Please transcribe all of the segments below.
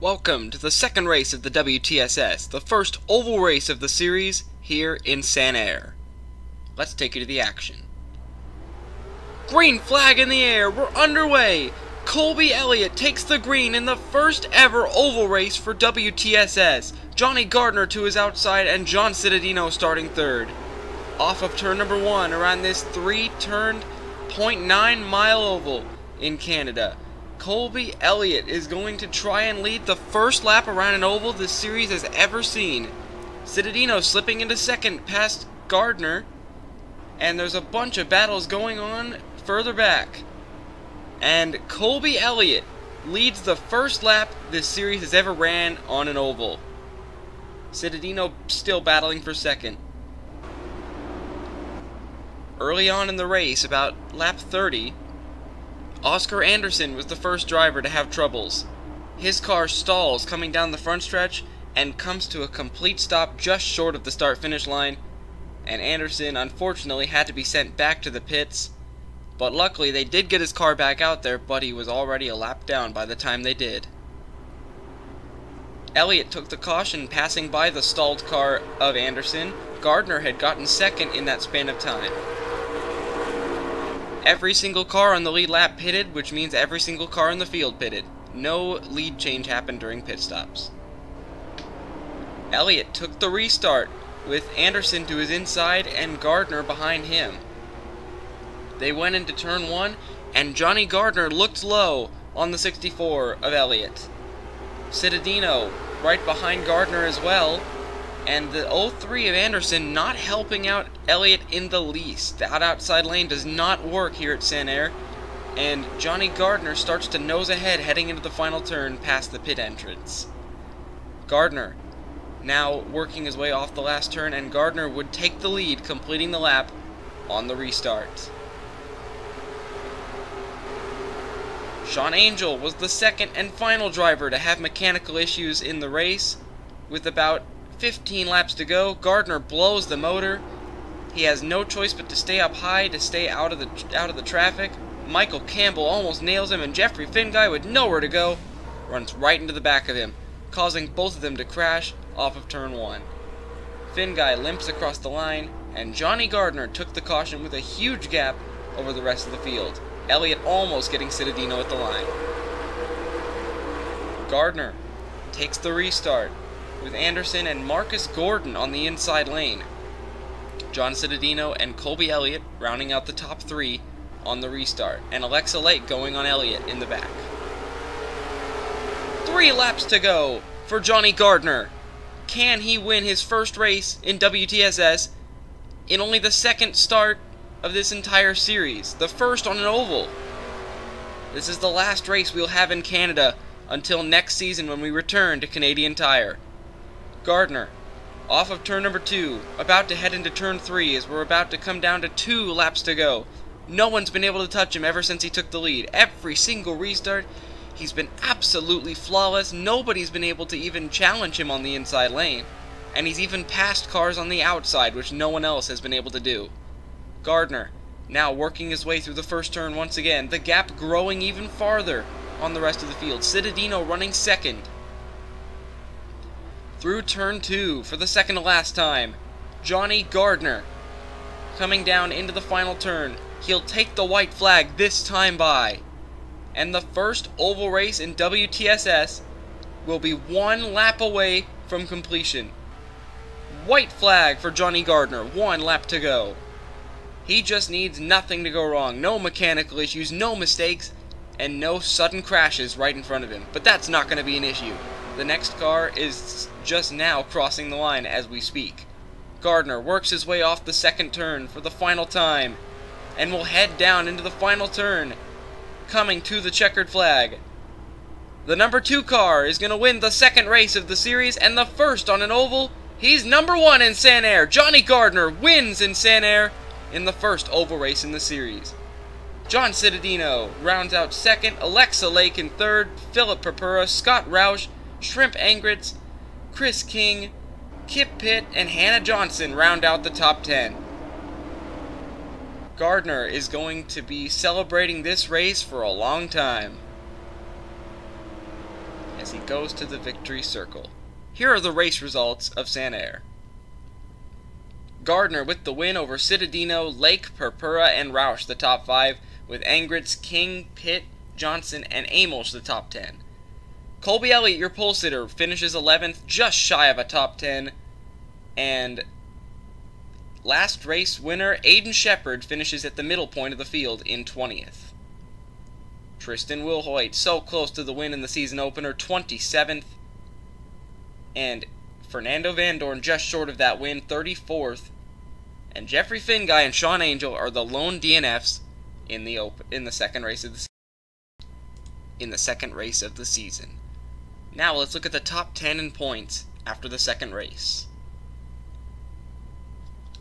Welcome to the second race of the WTSS, the first oval race of the series here in Sanair. Let's take you to the action. Green flag in the air, we're underway! Colby Elliott takes the green in the first ever oval race for WTSS. Johnny Gardner to his outside and John Cittadino starting third. Off of turn number 1 around this 3-turned 0.9-mile oval in Canada. Colby Elliott is going to try and lead the first lap around an oval this series has ever seen. Cittadino slipping into second past Gardner, and there's a bunch of battles going on further back. And Colby Elliott leads the first lap this series has ever ran on an oval. Cittadino still battling for second. Early on in the race, about lap 30, Oscar Anderson was the first driver to have troubles. His car stalls coming down the front stretch and comes to a complete stop just short of the start-finish line, and Anderson unfortunately had to be sent back to the pits, but luckily they did get his car back out there, but he was already a lap down by the time they did. Elliott took the caution passing by the stalled car of Anderson. Gardner had gotten second in that span of time. Every single car on the lead lap pitted, which means every single car in the field pitted. No lead change happened during pit stops. Elliott took the restart with Anderson to his inside and Gardner behind him. They went into turn 1 and Johnny Gardner looked low on the 64 of Elliott. Cittadino right behind Gardner as well, and the 03 of Anderson not helping out Elliott in the least. The outside lane does not work here at Sanair, and Johnny Gardner starts to nose ahead heading into the final turn past the pit entrance. Gardner now working his way off the last turn, and Gardner would take the lead, completing the lap on the restart. Sean Angel was the second and final driver to have mechanical issues in the race. With about 15 laps to go, Gardner blows the motor. He has no choice but to stay up high to stay out of the traffic. Michael Campbell almost nails him, and Jeffrey Finguy, with nowhere to go, runs right into the back of him, causing both of them to crash off of turn 1. Finguy limps across the line, and Johnny Gardner took the caution with a huge gap over the rest of the field. Elliott almost getting Cittadino at the line. Gardner takes the restart with Anderson and Marcus Gordon on the inside lane. John Cittadino and Colby Elliott rounding out the top 3 on the restart, and Alexa Lake going on Elliott in the back. 3 laps to go for Johnny Gardner. Can he win his first race in WTSS in only the second start of this entire series? The first on an oval. This is the last race we'll have in Canada until next season when we return to Canadian Tire. Gardner, off of turn number 2, about to head into turn 3 as we're about to come down to 2 laps to go. No one's been able to touch him ever since he took the lead. Every single restart, he's been absolutely flawless. Nobody's been able to even challenge him on the inside lane. And he's even passed cars on the outside, which no one else has been able to do. Gardner, now working his way through the first turn once again, the gap growing even farther on the rest of the field. Cittadino running second. Through turn 2 for the second to last time. Johnny Gardner coming down into the final turn. He'll take the white flag this time by. And the first oval race in WTSS will be 1 lap away from completion. White flag for Johnny Gardner, 1 lap to go. He just needs nothing to go wrong. No mechanical issues, no mistakes, and no sudden crashes right in front of him. But that's not going to be an issue. The next car is just now crossing the line as we speak. Gardner works his way off the second turn for the final time, and will head down into the final turn, coming to the checkered flag. The number 2 car is going to win the second race of the series, and the first on an oval. He's number 1 in Sanair. Johnny Gardner wins in Sanair in the first oval race in the series. John Cittadino rounds out second, Alexa Lake in third, Philip Purpura, Scott Roush, Shrimp Angritz, Chris King, Kip Pitt, and Hannah Johnson round out the top 10. Gardner is going to be celebrating this race for a long time, as as he goes to the victory circle. Here are the race results of Sanair. Gardner with the win over Citadino, Lake, Purpura, and Roush the top 5, with Angritz, King, Pitt, Johnson, and Amolsch the top 10. Colby Elliott, your pole sitter, finishes 11th, just shy of a top 10. And last race winner, Aiden Shepard, finishes at the middle point of the field in 20th. Tristan Wilhoit, so close to the win in the season opener, 27th. And Fernando Van Dorn, just short of that win, 34th. And Jeffrey Finguy and Sean Angel are the lone DNFs in the second race of the season. Now let's look at the top 10 in points after the second race.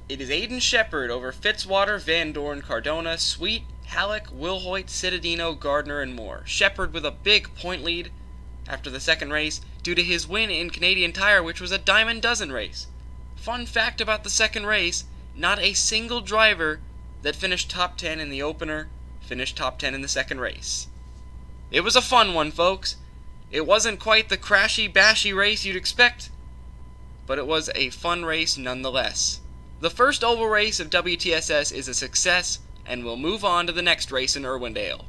It is Aiden Shepard over Fitzwater, Van Dorn, Cardona, Sweet, Halleck, Wilhoit, Citadino, Gardner, and more. Shepard with a big point lead after the second race due to his win in Canadian Tire, which was a Diamond Dozen race. Fun fact about the second race, not a single driver that finished top 10 in the opener finished top 10 in the second race. It was a fun one, folks. It wasn't quite the crashy, bashy race you'd expect, but it was a fun race nonetheless. The first oval race of WTSS is a success, and we'll move on to the next race in Irwindale.